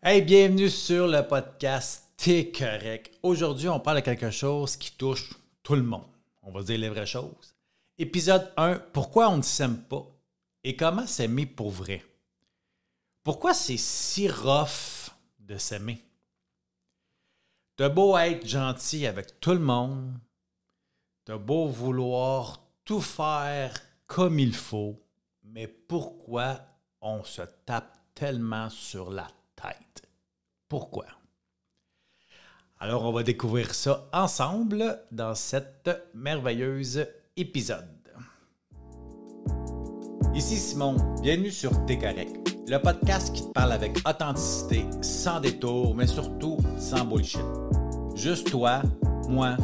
Hey, bienvenue sur le podcast T'es correct. Aujourd'hui, on parle de quelque chose qui touche tout le monde. On va dire les vraies choses. Épisode 1, pourquoi on ne s'aime pas et comment s'aimer pour vrai. Pourquoi c'est si rough de s'aimer? T'as beau être gentil avec tout le monde, t'as beau vouloir tout faire comme il faut, mais pourquoi on se tape tellement sur la tête? Pourquoi? Alors, on va découvrir ça ensemble dans cet merveilleux épisode. Ici Simon, bienvenue sur T'es correct, le podcast qui te parle avec authenticité, sans détour, mais surtout sans bullshit. Juste toi, moi,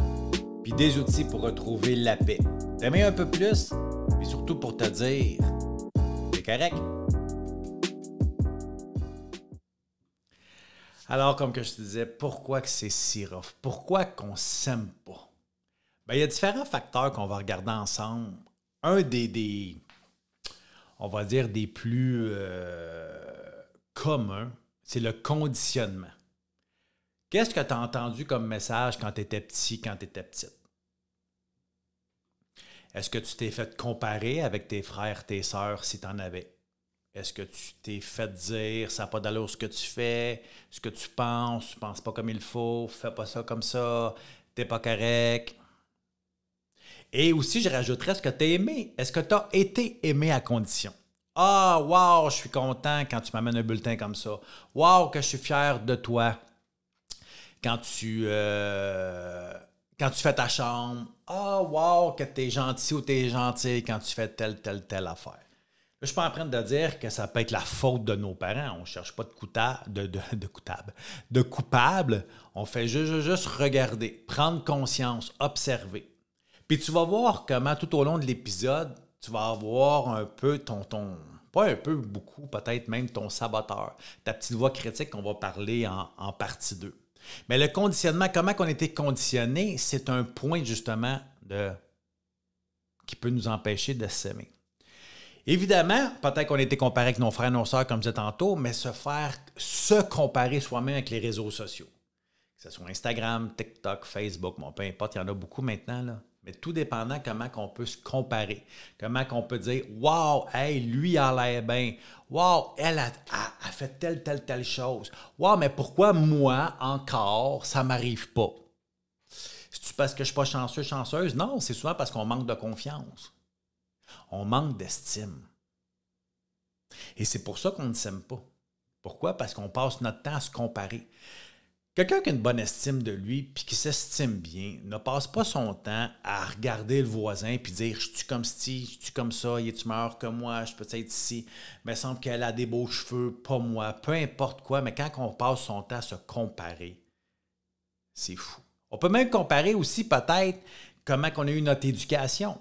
puis des outils pour retrouver la paix. T'aimer un peu plus, puis surtout pour te dire T'es correct. Alors, comme que je te disais, pourquoi que c'est si rough? Pourquoi qu'on s'aime pas? Bien, il y a différents facteurs qu'on va regarder ensemble. Un on va dire, des plus communs, c'est le conditionnement. Qu'est-ce que tu as entendu comme message quand tu étais petit, quand tu étais petite? Est-ce que tu t'es fait comparer avec tes frères, tes sœurs, si tu en avais? Est-ce que tu t'es fait dire ça n'a pas d'allure ce que tu fais, ce que tu penses pas comme il faut, fais pas ça comme ça, t'es pas correct. Et aussi, je rajouterais ce que tu as aimé. Est-ce que tu as été aimé à condition? Ah, wow, je suis content quand tu m'amènes un bulletin comme ça. Wow, que je suis fier de toi quand tu fais ta chambre. Ah, wow, que tu es gentil ou tu es gentil quand tu fais telle affaire. Je suis pas en train de dire que ça peut être la faute de nos parents. On ne cherche pas de coupable. On fait juste regarder, prendre conscience, observer. Puis tu vas voir comment tout au long de l'épisode, tu vas avoir un peu pas un peu, beaucoup, peut-être même ton saboteur, ta petite voix critique qu'on va parler en partie 2. Mais le conditionnement, comment on a été conditionné, c'est un point justement qui peut nous empêcher de s'aimer. Évidemment, peut-être qu'on a été comparé avec nos frères et nos sœurs, comme je disais tantôt, mais se comparer soi-même avec les réseaux sociaux. Que ce soit Instagram, TikTok, Facebook, bon, peu importe, il y en a beaucoup maintenant, là. Mais tout dépendant comment on peut se comparer. Comment on peut dire « Wow, hey, lui, il a l'air bien. Wow, elle a fait telle chose. Wow, mais pourquoi moi, encore, ça ne m'arrive pas? » C'est-tu parce que je ne suis pas chanceux, chanceuse? Non, c'est souvent parce qu'on manque de confiance. On manque d'estime. Et c'est pour ça qu'on ne s'aime pas. Pourquoi? Parce qu'on passe notre temps à se comparer. Quelqu'un qui a une bonne estime de lui puis qui s'estime bien ne passe pas son temps à regarder le voisin puis dire « Je suis comme ci, je suis comme ça, il est meilleur que moi, je peux être ici, mais il semble qu'elle a des beaux cheveux, pas moi. » Peu importe quoi, mais quand on passe son temps à se comparer, c'est fou. On peut même comparer aussi peut-être comment on a eu notre éducation.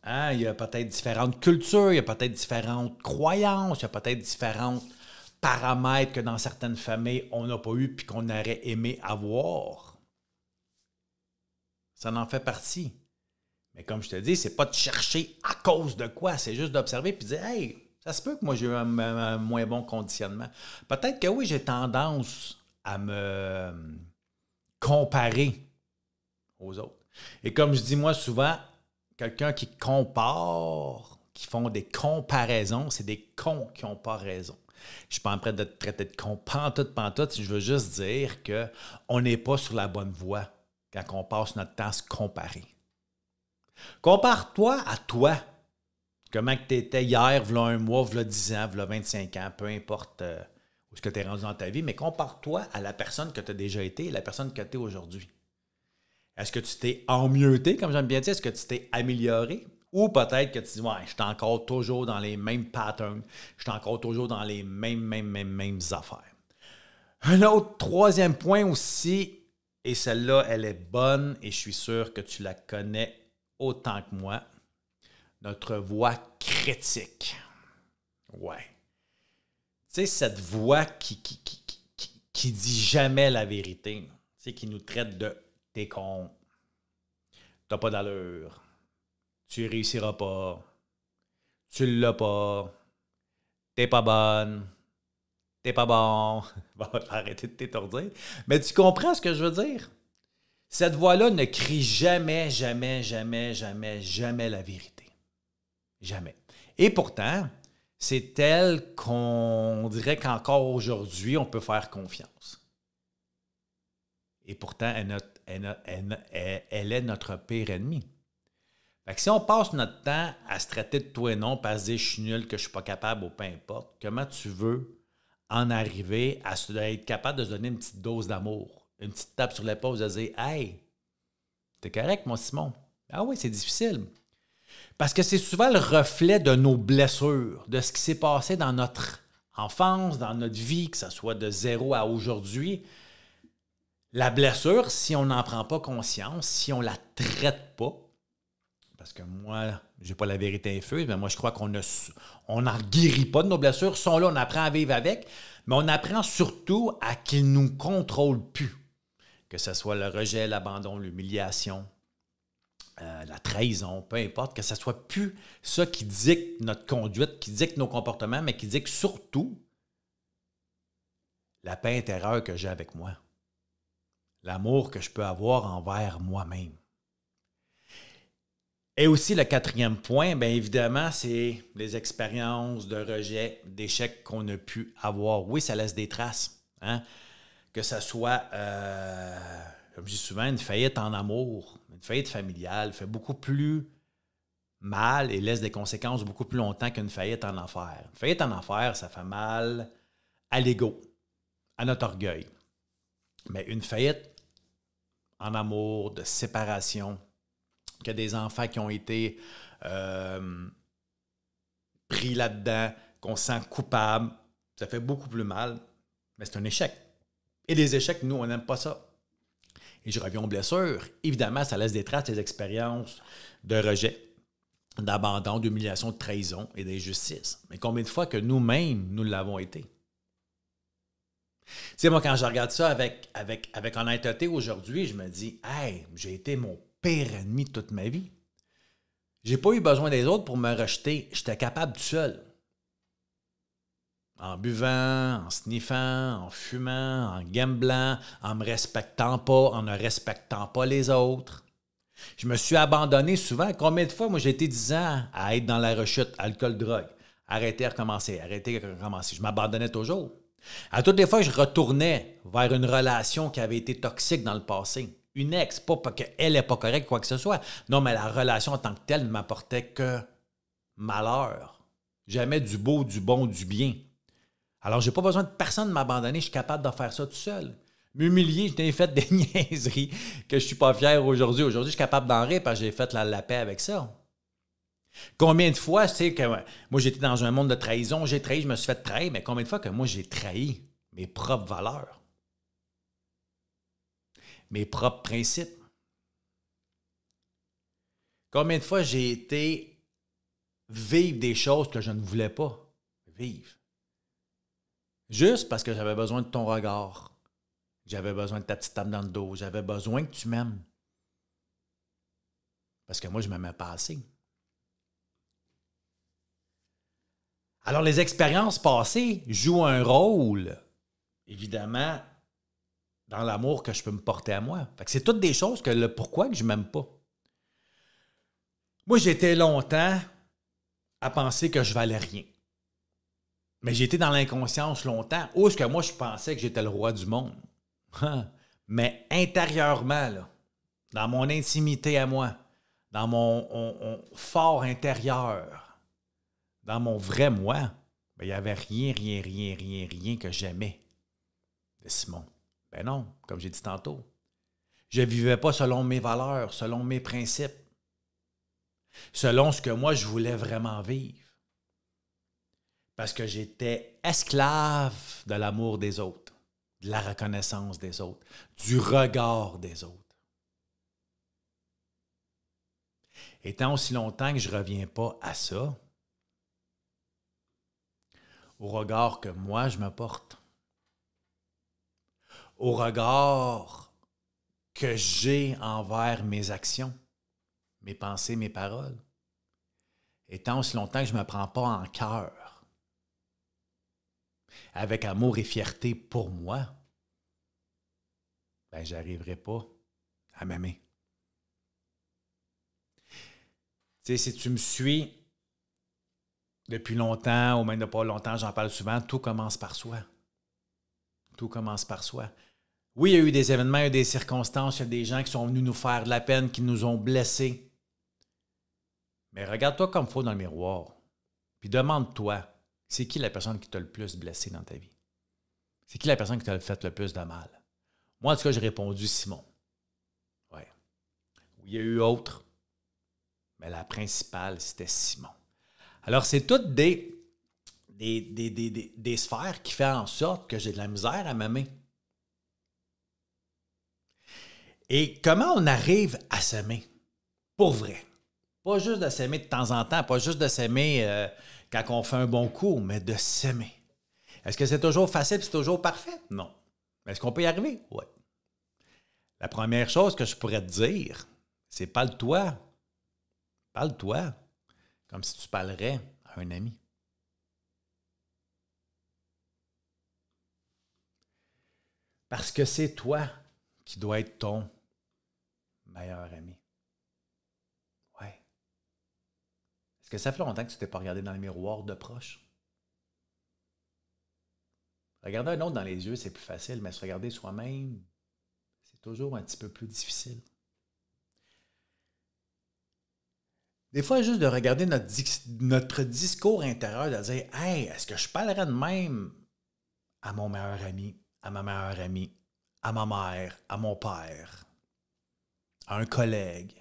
Hein? Il y a peut-être différentes cultures, il y a peut-être différentes croyances, il y a peut-être différents paramètres que dans certaines familles, on n'a pas eu puis qu'on aurait aimé avoir. Ça en fait partie. Mais comme je te dis, c'est pas de chercher à cause de quoi, c'est juste d'observer puis de dire « Hey, ça se peut que moi j'ai eu un moins bon conditionnement. » Peut-être que oui, j'ai tendance à me comparer aux autres. Et comme je dis moi souvent, quelqu'un qui compare, qui font des comparaisons, c'est des cons qui n'ont pas raison. Je ne suis pas en train de te traiter de con pantoute. Je veux juste dire qu'on n'est pas sur la bonne voie quand on passe notre temps à se comparer. Compare-toi à toi. Comment tu étais hier, v'là un mois, v'là 10 ans, v'là 25 ans, peu importe où tu es rendu dans ta vie, mais compare-toi à la personne que tu as déjà été et la personne que tu es aujourd'hui. Est-ce que tu t'es emmieutté, comme j'aime bien dire? Est-ce que tu t'es amélioré? Ou peut-être que tu dis, ouais, je suis encore toujours dans les mêmes patterns, je suis encore toujours dans les mêmes affaires. Un autre troisième point aussi, et celle-là, elle est bonne et je suis sûr que tu la connais autant que moi, notre voix critique. Ouais. Tu sais, cette voix qui dit jamais la vérité, tu sais, qui nous traite de « t'es con, t'as pas d'allure, tu réussiras pas, tu l'as pas, t'es pas bonne, t'es pas bon. Bon, arrêtez de t'étourdir. Mais tu comprends ce que je veux dire? Cette voix-là ne crie jamais, jamais, jamais, jamais, jamais la vérité. Jamais. Et pourtant, c'est elle qu'on dirait qu'encore aujourd'hui, on peut faire confiance. Et pourtant, elle est notre pire ennemi. Fait que si on passe notre temps à se traiter de toi et non, puis à se dire je suis nul, que je ne suis pas capable ou peu importe, comment tu veux en arriver à être capable de se donner une petite dose d'amour, une petite tape sur l'épaule, de dire hey, t'es correct, mon Simon? Ah oui, c'est difficile. Parce que c'est souvent le reflet de nos blessures, de ce qui s'est passé dans notre enfance, dans notre vie, que ce soit de zéro à aujourd'hui. La blessure, si on n'en prend pas conscience, si on ne la traite pas, parce que moi, je n'ai pas la vérité infuse, mais moi, je crois qu'on n'en guérit pas de nos blessures. Elles sont là, on apprend à vivre avec, mais on apprend surtout à qu'ils ne nous contrôlent plus. Que ce soit le rejet, l'abandon, l'humiliation, la trahison, peu importe, que ce ne soit plus ça qui dicte notre conduite, qui dicte nos comportements, mais qui dicte surtout la paix intérieure que j'ai avec moi. L'amour que je peux avoir envers moi-même. Et aussi, le quatrième point, bien évidemment, c'est les expériences de rejet, d'échecs qu'on a pu avoir. Oui, ça laisse des traces. Hein? Que ce soit, comme je dis souvent, une faillite en amour, une faillite familiale, fait beaucoup plus mal et laisse des conséquences beaucoup plus longtemps qu'une faillite en affaires. Une faillite en affaires, ça fait mal à l'ego, à notre orgueil. Mais une faillite en amour, de séparation, qu'il y a des enfants qui ont été pris là-dedans, qu'on se sent coupable, ça fait beaucoup plus mal, mais c'est un échec. Et les échecs, nous, on n'aime pas ça. Et je reviens aux blessures. Évidemment, ça laisse des traces, des expériences de rejet, d'abandon, d'humiliation, de trahison et d'injustice. Mais combien de fois que nous-mêmes, nous l'avons été? Tu sais, moi, quand je regarde ça avec honnêteté aujourd'hui, je me dis, hey, j'ai été mon pire ennemi de toute ma vie. J'ai pas eu besoin des autres pour me rejeter. J'étais capable tout seul. En buvant, en sniffant, en fumant, en gamblant, en me respectant pas, en ne respectant pas les autres. Je me suis abandonné souvent. Combien de fois, moi, j'ai été 10 ans à être dans la rechute, alcool, drogue. Arrêter, recommencer, arrêter, recommencer. Je m'abandonnais toujours. À toutes les fois que je retournais vers une relation qui avait été toxique dans le passé, une ex, pas qu'elle n'est pas correcte, quoi que ce soit. Non, mais la relation en tant que telle ne m'apportait que malheur. Jamais du beau, du bon, du bien. Alors, je n'ai pas besoin de personne de m'abandonner, je suis capable de faire ça tout seul. M'humilier, j'ai fait des niaiseries que je ne suis pas fier aujourd'hui. Aujourd'hui, je suis capable d'en rire parce que j'ai fait la paix avec ça. Combien de fois, tu sais, que moi, j'étais dans un monde de trahison, j'ai trahi, je me suis fait trahir, mais combien de fois que moi, j'ai trahi mes propres valeurs, mes propres principes? Combien de fois j'ai été vivre des choses que je ne voulais pas vivre? Juste parce que j'avais besoin de ton regard, j'avais besoin de ta petite tape dans le dos, j'avais besoin que tu m'aimes. Parce que moi, je ne m'aimais pas assez. Alors, les expériences passées jouent un rôle, évidemment, dans l'amour que je peux me porter à moi. Fait que c'est toutes des choses que le pourquoi que je ne m'aime pas. Moi, j'ai été longtemps à penser que je valais rien. Mais j'ai été dans l'inconscience longtemps. Où est-ce que moi, je pensais que j'étais le roi du monde? Mais intérieurement, là, dans mon intimité à moi, dans mon fort intérieur, dans mon vrai moi, ben, il n'y avait rien que j'aimais de Simon. Ben non, comme j'ai dit tantôt. Je ne vivais pas selon mes valeurs, selon mes principes, selon ce que moi, je voulais vraiment vivre. Parce que j'étais esclave de l'amour des autres, de la reconnaissance des autres, du regard des autres. Et tant aussi longtemps que je ne reviens pas à ça, au regard que moi je me porte, au regard que j'ai envers mes actions, mes pensées, mes paroles, et tant aussi longtemps que je ne me prends pas en cœur, avec amour et fierté pour moi, ben, je n'arriverai pas à m'aimer. Tu sais, si tu me suis depuis longtemps, ou même de pas longtemps, j'en parle souvent, tout commence par soi. Tout commence par soi. Oui, il y a eu des événements, il y a eu des circonstances, il y a des gens qui sont venus nous faire de la peine, qui nous ont blessés. Mais regarde-toi comme il faut dans le miroir. Puis demande-toi, c'est qui la personne qui t'a le plus blessé dans ta vie? C'est qui la personne qui t'a fait le plus de mal? Moi, en tout cas, j'ai répondu Simon. Ouais. Il y a eu autre, mais la principale, c'était Simon. Alors, c'est toutes des sphères qui font en sorte que j'ai de la misère à m'aimer. Et comment on arrive à s'aimer? Pour vrai. Pas juste de s'aimer de temps en temps, pas juste de s'aimer quand on fait un bon coup, mais de s'aimer. Est-ce que c'est toujours facile et c'est toujours parfait? Non. Mais est-ce qu'on peut y arriver? Oui. La première chose que je pourrais te dire, c'est parle-toi. Parle-toi comme si tu parlerais à un ami. Parce que c'est toi qui dois être ton meilleur ami. Ouais. Est-ce que ça fait longtemps que tu ne t'es pas regardé dans le miroir de proche? Regarder un autre dans les yeux, c'est plus facile, mais se regarder soi-même, c'est toujours un petit peu plus difficile. Des fois, juste de regarder notre discours intérieur, de dire « Hey, est-ce que je parlerais de même à mon meilleur ami, à ma meilleure amie, à ma mère, à mon père, à un collègue? »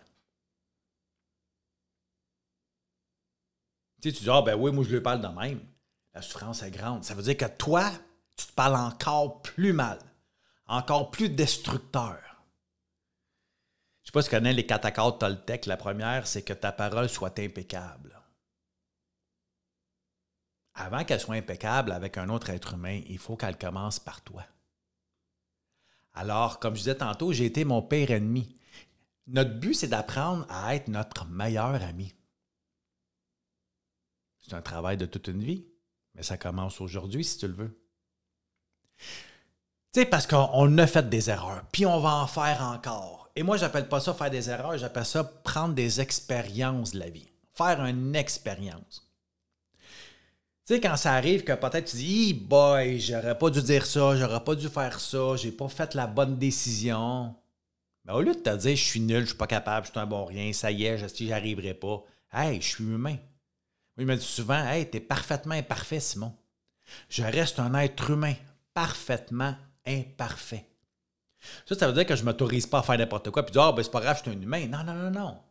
Tu sais, tu dis « Ah ben oui, moi je lui parle de même. » La souffrance est grande. Ça veut dire que toi, tu te parles encore plus mal, encore plus destructeur. Je ne sais pas si tu connais les 4 accords Toltec. La première, c'est que ta parole soit impeccable. Avant qu'elle soit impeccable avec un autre être humain, il faut qu'elle commence par toi. Alors, comme je disais tantôt, j'ai été mon pire ennemi. Notre but, c'est d'apprendre à être notre meilleur ami. C'est un travail de toute une vie, mais ça commence aujourd'hui si tu le veux. Tu sais, parce qu'on a fait des erreurs, puis on va en faire encore. Et moi, je n'appelle pas ça faire des erreurs, j'appelle ça prendre des expériences de la vie. Faire une expérience. Tu sais, quand ça arrive que peut-être tu dis « boy, j'aurais pas dû dire ça, j'aurais pas dû faire ça, j'ai pas fait la bonne décision. » Mais au lieu de te dire « je suis nul, je suis pas capable, je suis un bon rien, ça y est, j'y arriverai pas. » Hey, je suis humain. Moi, il me dit souvent « Hey, t'es parfaitement imparfait, Simon. » Je reste un être humain, parfaitement imparfait. Ça veut dire que je ne m'autorise pas à faire n'importe quoi et dire « Ah, ben c'est pas grave, je suis un humain. » Non, non, non, non.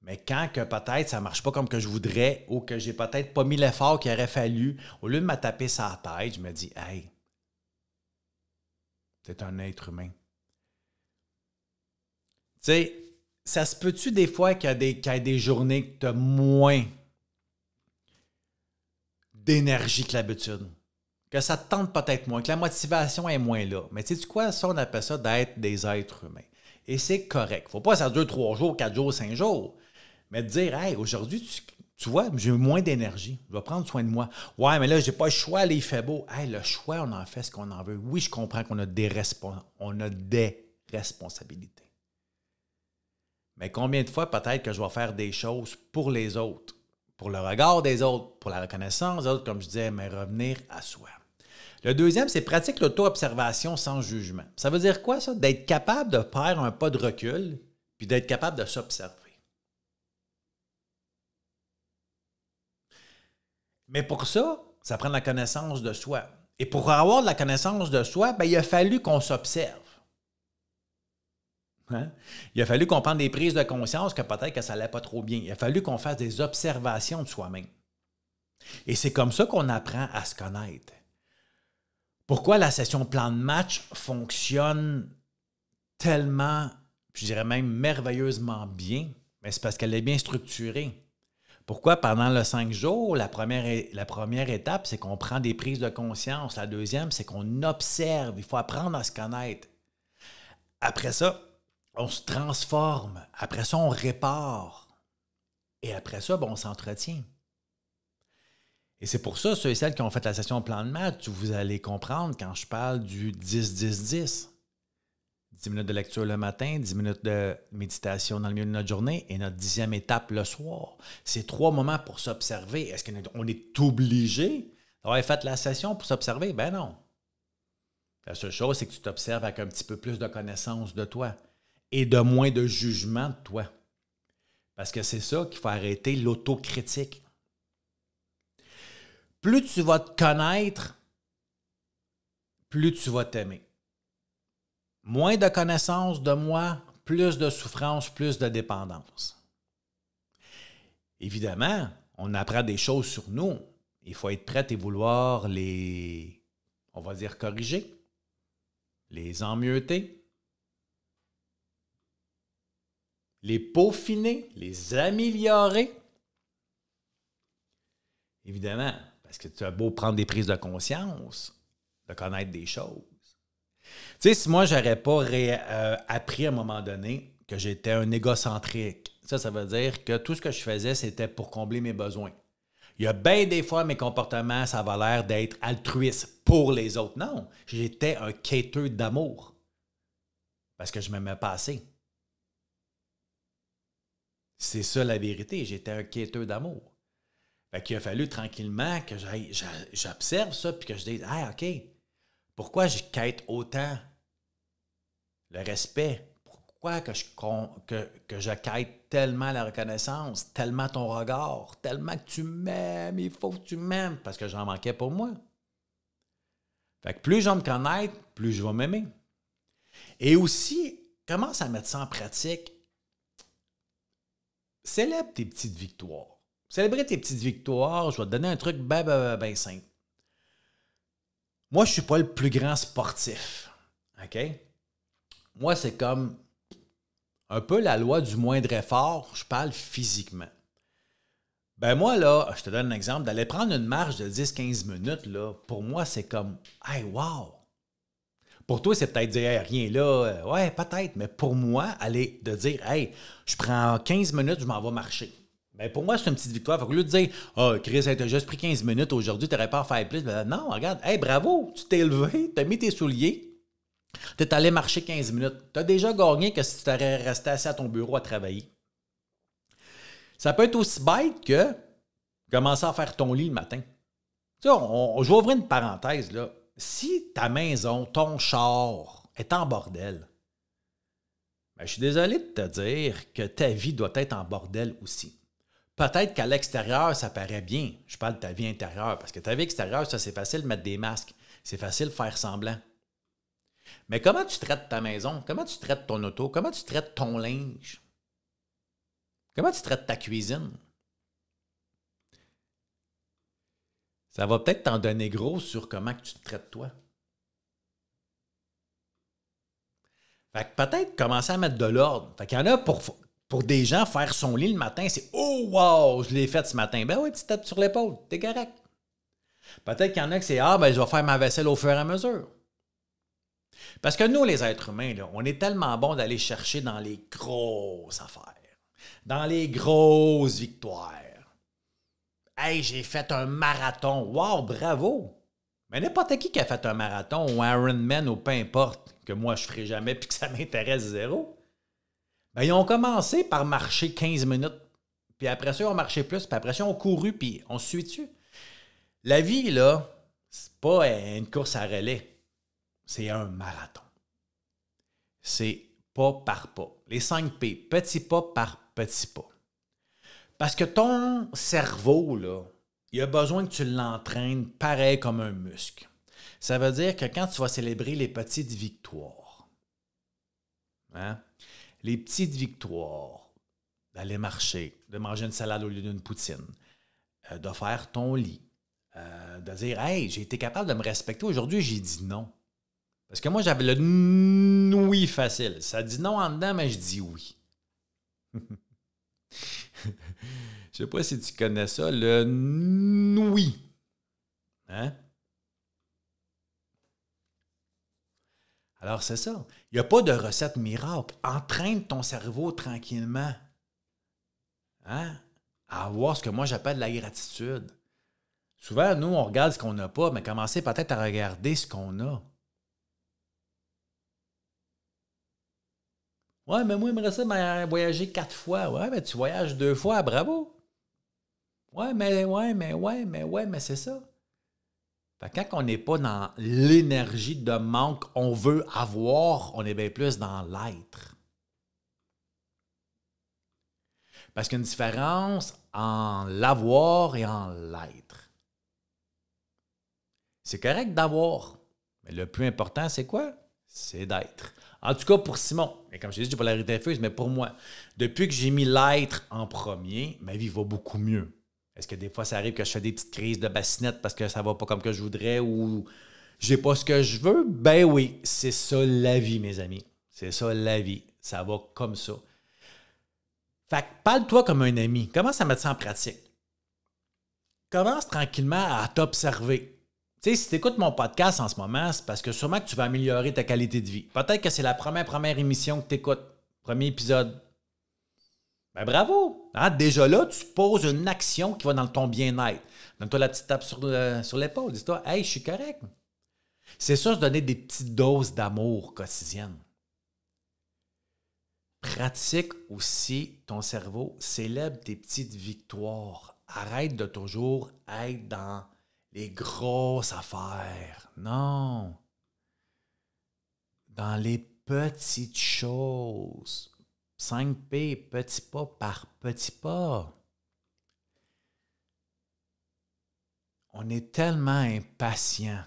Mais quand que peut-être ça ne marche pas comme que je voudrais ou que j'ai peut-être pas mis l'effort qu'il aurait fallu, au lieu de me taper sa tête, je me dis « Hey, t'es un être humain. » Tu sais, ça se peut-tu des fois qu'il y a des journées que tu as moins d'énergie que l'habitude? Que ça te tente peut-être moins, que la motivation est moins là. Mais tu sais quoi, ça, on appelle ça d'être des êtres humains. Et c'est correct. Il ne faut pas que ça dure 3 jours, 4 jours, 5 jours. Mais de dire, hey, aujourd'hui, tu vois, j'ai moins d'énergie. Je vais prendre soin de moi. Ouais, mais là, j'ai pas le choix, là, il fait beau. Hey, le choix, on en fait ce qu'on en veut. Oui, je comprends qu'on a des responsabilités. Mais combien de fois peut-être que je vais faire des choses pour les autres, pour le regard des autres, pour la reconnaissance des autres, comme je disais, mais revenir à soi. Le deuxième, c'est pratique l'auto-observation sans jugement. Ça veut dire quoi, ça? D'être capable de faire un pas de recul puis d'être capable de s'observer. Mais pour ça, ça prend de la connaissance de soi. Et pour avoir de la connaissance de soi, ben, il a fallu qu'on s'observe. Hein? Il a fallu qu'on prenne des prises de conscience que peut-être que ça n'allait pas trop bien. Il a fallu qu'on fasse des observations de soi-même. Et c'est comme ça qu'on apprend à se connaître. Pourquoi la session plan de match fonctionne tellement, je dirais même merveilleusement bien? Mais c'est parce qu'elle est bien structurée. Pourquoi pendant le 5 jours, la première étape, c'est qu'on prend des prises de conscience. La deuxième, c'est qu'on observe. Il faut apprendre à se connaître. Après ça, on se transforme. Après ça, on répare. Et après ça, on s'entretient. Et c'est pour ça, ceux et celles qui ont fait la session plan de maths, vous allez comprendre quand je parle du 10-10-10. 10 minutes de lecture le matin, 10 minutes de méditation dans le milieu de notre journée et notre 10e étape le soir. C'est 3 moments pour s'observer. Est-ce qu'on est obligé d'avoir fait la session pour s'observer? Ben non. La seule chose, c'est que tu t'observes avec un petit peu plus de connaissance de toi et de moins de jugement de toi. Parce que c'est ça qu'il faut arrêter, l'autocritique. Plus tu vas te connaître, plus tu vas t'aimer. Moins de connaissances de moi, plus de souffrance, plus de dépendance. Évidemment, on apprend des choses sur nous. Il faut être prêt et vouloir les, on va dire, corriger, les emmieuter, les peaufiner, les améliorer. Évidemment, parce que tu as beau prendre des prises de conscience, de connaître des choses. Tu sais, si moi, je n'aurais pas appris à un moment donné que j'étais un égocentrique, ça veut dire que tout ce que je faisais, c'était pour combler mes besoins. Il y a bien des fois, mes comportements, ça va l'air d'être altruiste pour les autres. Non, j'étais un quêteur d'amour parce que je m'aimais pas assez. C'est ça la vérité, j'étais un quêteur d'amour. Fait qu'il a fallu tranquillement que j'observe ça puis que je dise « Ah, OK, pourquoi je quête autant le respect? Pourquoi que je quête tellement la reconnaissance, tellement ton regard, tellement que tu m'aimes, il faut que tu m'aimes, parce que j'en manquais pour moi. » Fait que plus je vais me connaître, plus je vais m'aimer. Et aussi, commence à mettre ça en pratique. Célèbre tes petites victoires. Célébrer tes petites victoires, je vais te donner un truc ben simple. Moi, je ne suis pas le plus grand sportif. OK? Moi, c'est comme un peu la loi du moindre effort. Je parle physiquement. Ben moi, là, je te donne un exemple. D'aller prendre une marche de 10-15 minutes, là, pour moi, c'est comme « Hey, wow! » Pour toi, c'est peut-être dire hey, rien là. Ouais, peut-être. Mais pour moi, aller de dire « Hey, je prends 15 minutes, je m'en vais marcher. » Ben pour moi, c'est une petite victoire. Fait qu'au lieu de dire « Ah, Chris, t'as juste pris 15 minutes aujourd'hui, tu n'aurais pas à faire plus. » Ben non, regarde. Hey, bravo, tu t'es levé, tu as mis tes souliers, tu es allé marcher 15 minutes. Tu as déjà gagné que si tu t'aurais resté assis à ton bureau à travailler. Ça peut être aussi bête que commencer à faire ton lit le matin. Tu sais, je vais ouvrir une parenthèse, là. Si ta maison, ton char est en bordel, ben, je suis désolé de te dire que ta vie doit être en bordel aussi. Peut-être qu'à l'extérieur, ça paraît bien. Je parle de ta vie intérieure, parce que ta vie extérieure, ça, c'est facile de mettre des masques. C'est facile de faire semblant. Mais comment tu traites ta maison? Comment tu traites ton auto? Comment tu traites ton linge? Comment tu traites ta cuisine? Ça va peut-être t'en donner gros sur comment que tu te traites toi. Fait que peut-être commencer à mettre de l'ordre. Fait qu'il y en a pour des gens, faire son lit le matin, c'est « Oh wow, je l'ai fait ce matin. » Ben oui, petite tête sur l'épaule, t'es correct. Peut-être qu'il y en a que c'est « Ah, ben je vais faire ma vaisselle au fur et à mesure. » Parce que nous, les êtres humains, là, on est tellement bons d'aller chercher dans les grosses affaires, dans les grosses victoires. Hey, j'ai fait un marathon. Wow, bravo! Mais n'importe qui a fait un marathon ou un Ironman ou peu importe, que moi je ne ferai jamais puis que ça m'intéresse zéro, ben, ils ont commencé par marcher 15 minutes. Puis après ça, ils ont marché plus. Puis après ça, ils ont couru puis on se suit dessus. La vie, là, c'est pas une course à relais. C'est un marathon. C'est pas par pas. Les 5 P, petit pas par petit pas. Parce que ton cerveau, là, il a besoin que tu l'entraînes pareil comme un muscle. Ça veut dire que quand tu vas célébrer les petites victoires, hein, les petites victoires, d'aller marcher, de manger une salade au lieu d'une poutine, de faire ton lit, de dire « Hey, j'ai été capable de me respecter. Aujourd'hui, j'ai dit non. » Parce que moi, j'avais le oui facile. Ça dit non en dedans, mais je dis oui. Je sais pas si tu connais ça, le oui. Hein? Alors, c'est ça. Il n'y a pas de recette miracle. Entraîne ton cerveau tranquillement, hein, à avoir ce que moi j'appelle la gratitude. Souvent, nous, on regarde ce qu'on n'a pas, mais commencez peut-être à regarder ce qu'on a. Ouais, mais moi, j'aimerais ça voyager 4 fois. Ouais, mais tu voyages 2 fois, bravo. Ouais, mais c'est ça. Fait que quand on n'est pas dans l'énergie de manque, on veut avoir, on est bien plus dans l'être. Parce qu'il y a une différence en l'avoir et en l'être. C'est correct d'avoir, mais le plus important, c'est quoi? C'est d'être. En tout cas, pour Simon, et comme je t'ai dit, je n'ai pas la vérité fuse, mais pour moi, depuis que j'ai mis l'être en premier, ma vie va beaucoup mieux. Est-ce que des fois, ça arrive que je fais des petites crises de bassinette parce que ça ne va pas comme que je voudrais ou j'ai pas ce que je veux? Ben oui, c'est ça la vie, mes amis. C'est ça la vie. Ça va comme ça. Fait que parle-toi comme un ami. Commence à mettre ça en pratique. Commence tranquillement à t'observer. Tu sais, si tu écoutes mon podcast en ce moment, c'est parce que sûrement que tu vas améliorer ta qualité de vie. Peut-être que c'est la première émission que tu écoutes, premier épisode. Ben bravo! Hein? Déjà là, tu poses une action qui va dans ton bien-être. Donne-toi la petite tape sur l'épaule. Dis-toi, hey, je suis correct. C'est ça, se donner des petites doses d'amour quotidiennes. Pratique aussi ton cerveau. Célèbre tes petites victoires. Arrête de toujours être dans les grosses affaires. Non. Dans les petites choses. 5P, petits pas par petits pas. On est tellement impatient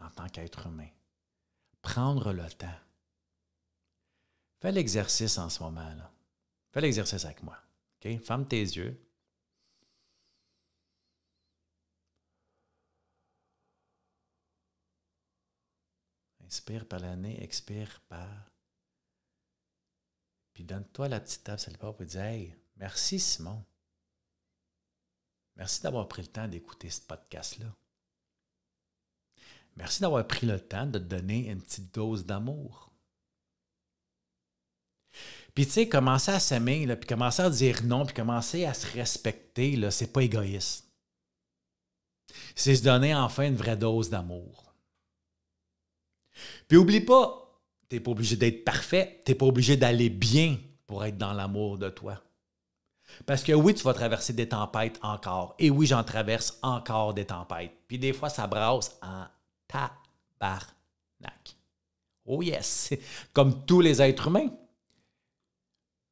en tant qu'être humain. Prendre le temps. Fais l'exercice en ce moment, là. Fais l'exercice avec moi. OK? Ferme tes yeux. Inspire par le nez, expire par... Puis donne-toi la petite tape sur le bord et dis « Hey, merci Simon. Merci d'avoir pris le temps d'écouter ce podcast-là. Merci d'avoir pris le temps de te donner une petite dose d'amour. » Puis tu sais, commencer à s'aimer, puis commencer à dire non, puis commencer à se respecter, là, c'est pas égoïste. C'est se donner enfin une vraie dose d'amour. Puis oublie pas, tu n'es pas obligé d'être parfait, tu n'es pas obligé d'aller bien pour être dans l'amour de toi. Parce que oui, tu vas traverser des tempêtes encore. Et oui, j'en traverse encore des tempêtes. Puis des fois, ça brasse en tabarnak. Oh yes! Comme tous les êtres humains.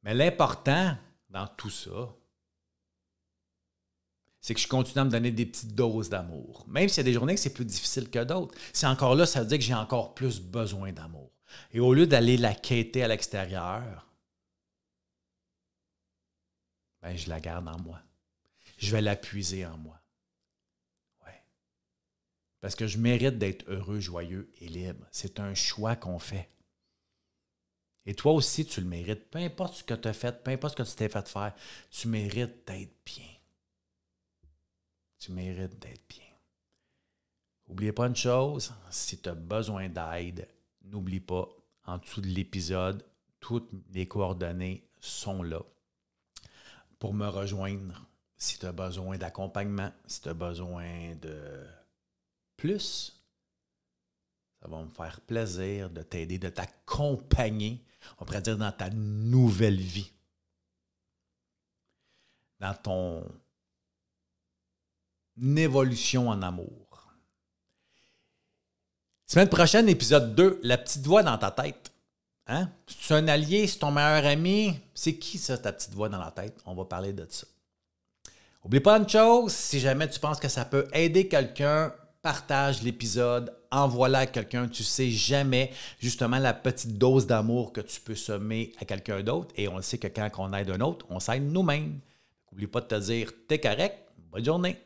Mais l'important dans tout ça, c'est que je continue à me donner des petites doses d'amour. Même s'il y a des journées que c'est plus difficile que d'autres. C'est encore là, ça veut dire que j'ai encore plus besoin d'amour. Et au lieu d'aller la quêter à l'extérieur, ben, je la garde en moi. Je vais la puiser en moi. Ouais. Parce que je mérite d'être heureux, joyeux et libre. C'est un choix qu'on fait. Et toi aussi, tu le mérites. Peu importe ce que tu as fait, peu importe ce que tu t'es fait faire, tu mérites d'être bien. Tu mérites d'être bien. N'oubliez pas une chose, si tu as besoin d'aide, n'oublie pas, en dessous de l'épisode, toutes les coordonnées sont là pour me rejoindre si tu as besoin d'accompagnement, si tu as besoin de plus. Ça va me faire plaisir de t'aider, de t'accompagner, on pourrait dire, dans ta nouvelle vie. Dans ton évolution en amour. Semaine prochaine, épisode 2, la petite voix dans ta tête. Hein? C'est un allié, c'est ton meilleur ami. C'est qui ça, ta petite voix dans la tête? On va parler de ça. N'oublie pas une chose, si jamais tu penses que ça peut aider quelqu'un, partage l'épisode, envoie-la à quelqu'un. Tu ne sais jamais justement la petite dose d'amour que tu peux semer à quelqu'un d'autre. Et on le sait que quand on aide un autre, on s'aide nous-mêmes. N'oublie pas de te dire, t'es correct, bonne journée.